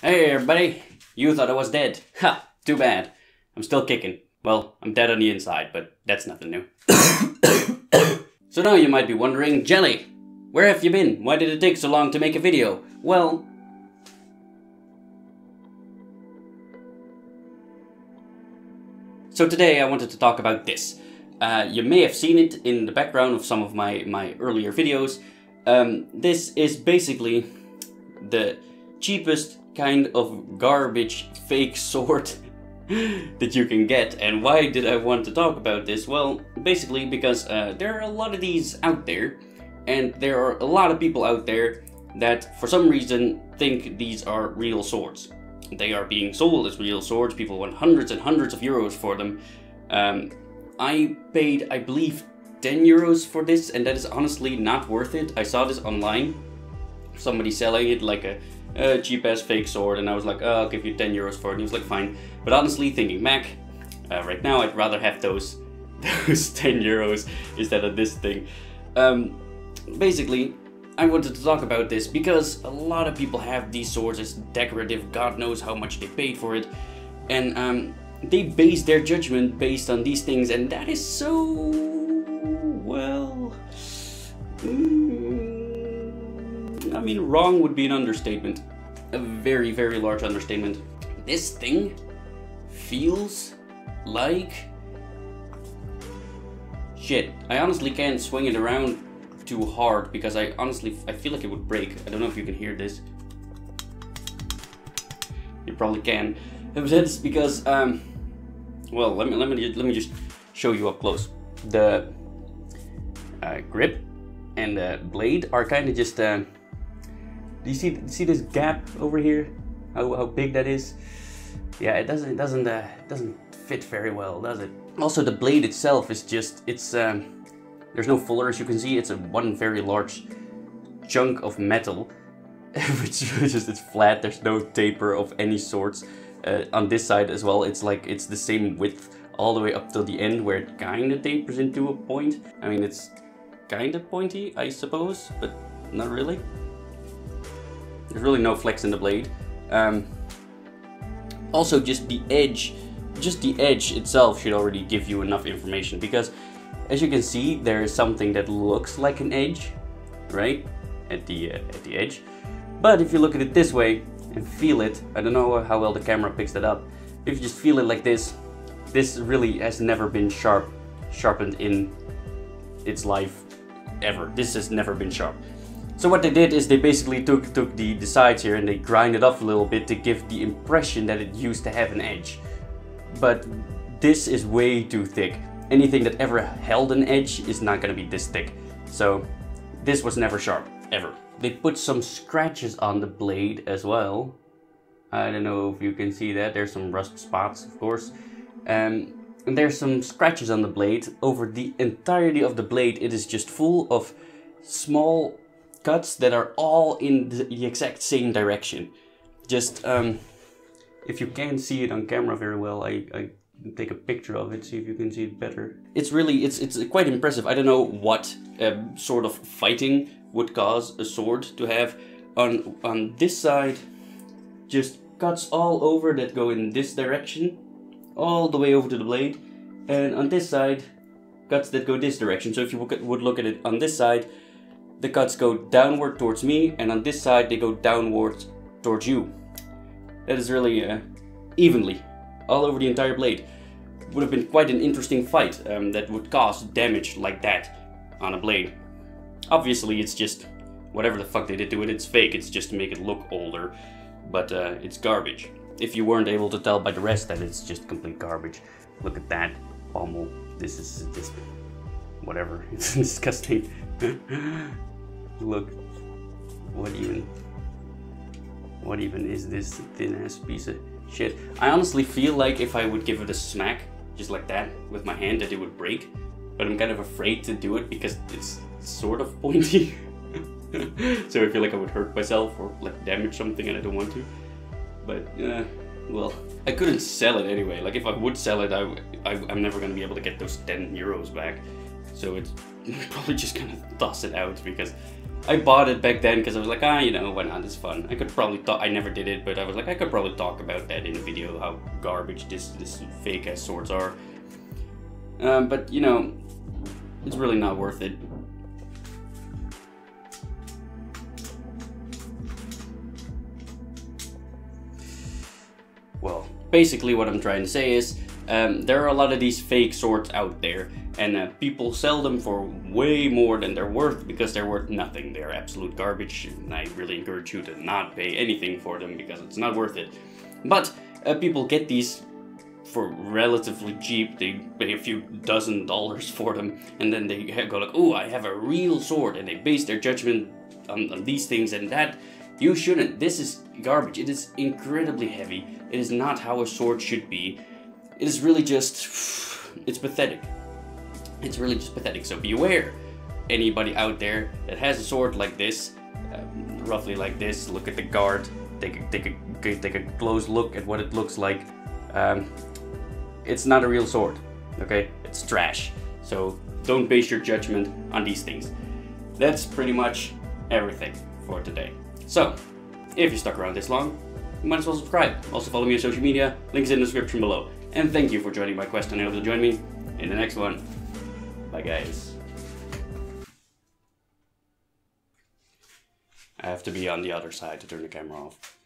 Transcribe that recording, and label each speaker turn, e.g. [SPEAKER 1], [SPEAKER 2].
[SPEAKER 1] Hey everybody! You thought I was dead. Ha! Too bad. I'm still kicking. Well, I'm dead on the inside, but that's nothing new. So now you might be wondering, Jelly, where have you been? Why did it take so long to make a video? Well... So today I wanted to talk about this. You may have seen it in the background of some of my earlier videos. This is basically the cheapest kind of garbage fake sword that you can get. And why did I want to talk about this? Well, basically because there are a lot of these out there, and there are a lot of people out there that for some reason think these are real swords. They are being sold as real swords. People want hundreds and hundreds of euros for them. I paid, I believe, 10 euros for this, and that is honestly not worth it. I saw this online, somebody selling it like a cheap ass fake sword, and I was like, oh, I'll give you 10 euros for it. And he was like, fine. But honestly, thinking back, right now I'd rather have those 10 euros instead of this thing. Basically, I wanted to talk about this because a lot of people have these swords as decorative. God knows how much they paid for it, and they base their judgment based on these things, and that is so, well, I mean, wrong would be an understatement. A very, very large understatement. This thing feels like shit. I honestly can't swing it around too hard because I feel like it would break. I don't know if you can hear this. You probably can. But that's because well, let me just show you up close. The grip and the blade are kind of just do you see this gap over here? How big that is? Yeah, it doesn't fit very well, does it? Also, the blade itself is just, there's no fuller, as you can see. It's one very large chunk of metal, which just, it's flat. There's no taper of any sorts. On this side as well, it's like, it's the same width all the way up till the end, where it kind of tapers into a point. I mean, it's kind of pointy, I suppose, but not really. There's really no flex in the blade. Also, just the edge itself should already give you enough information, because as you can see, there is something that looks like an edge, right, at the edge. But if you look at it this way and feel it, I don't know how well the camera picks that up. If you just feel it like this really has never been sharpened in its life ever. This has never been sharp. So what they did is they basically took the sides here and they grinded off a little bit to give the impression that it used to have an edge. But this is way too thick. Anything that ever held an edge is not going to be this thick. So this was never sharp, ever. They put some scratches on the blade as well. I don't know if you can see that. There's some rust spots, of course. And there's some scratches on the blade. Over the entirety of the blade, it is just full of small cuts that are all in the exact same direction. Just, if you can't see it on camera very well, I take a picture of it, see if you can see it better. It's really, it's quite impressive. I don't know what sort of fighting would cause a sword to have. On this side, just cuts all over that go in this direction, all the way over to the blade. And on this side, cuts that go this direction. So if you would look at it on this side, the cuts go downward towards me, and on this side they go downward towards you. That is really evenly, all over the entire blade. Would have been quite an interesting fight that would cause damage like that on a blade. Obviously it's just, whatever the fuck they did to it, it's fake, it's just to make it look older. But it's garbage. If you weren't able to tell by the rest that it's just complete garbage. Look at that pommel. This is just, whatever, it's disgusting. Look, what even is this thin ass piece of shit? I honestly feel like if I would give it a smack, just like that, with my hand, that it would break. But I'm kind of afraid to do it because it's sort of pointy. So I feel like I would hurt myself or like damage something, and I don't want to. But well, I couldn't sell it anyway. Like if I would sell it, I'm never gonna be able to get those 10 euros back. So it's probably just gonna toss it out because I bought it back then because I was like, you know, why not? It's fun. I could probably talk. I never did it, but I was like, I could probably talk about that in a video, how garbage this fake ass swords are. But you know, it's really not worth it. Well, basically what I'm trying to say is, there are a lot of these fake swords out there, and people sell them for way more than they're worth because they're worth nothing. They're absolute garbage, and I really encourage you to not pay anything for them because it's not worth it. But people get these for relatively cheap. They pay a few $dozen for them, and then they go like, oh, I have a real sword, and they base their judgment on these things and that. You shouldn't. This is garbage. It is incredibly heavy. It is not how a sword should be. It is really just, it's pathetic. It's really just pathetic. So beware, anybody out there that has a sword like this, roughly like this. Look at the guard. Take a close look at what it looks like. It's not a real sword. Okay, it's trash. So don't base your judgment on these things. That's pretty much everything for today. So, if you stuck around this long, you might as well subscribe. Also follow me on social media, links in the description below. And thank you for joining my quest, and I hope you'll join me in the next one. Bye guys. I have to be on the other side to turn the camera off.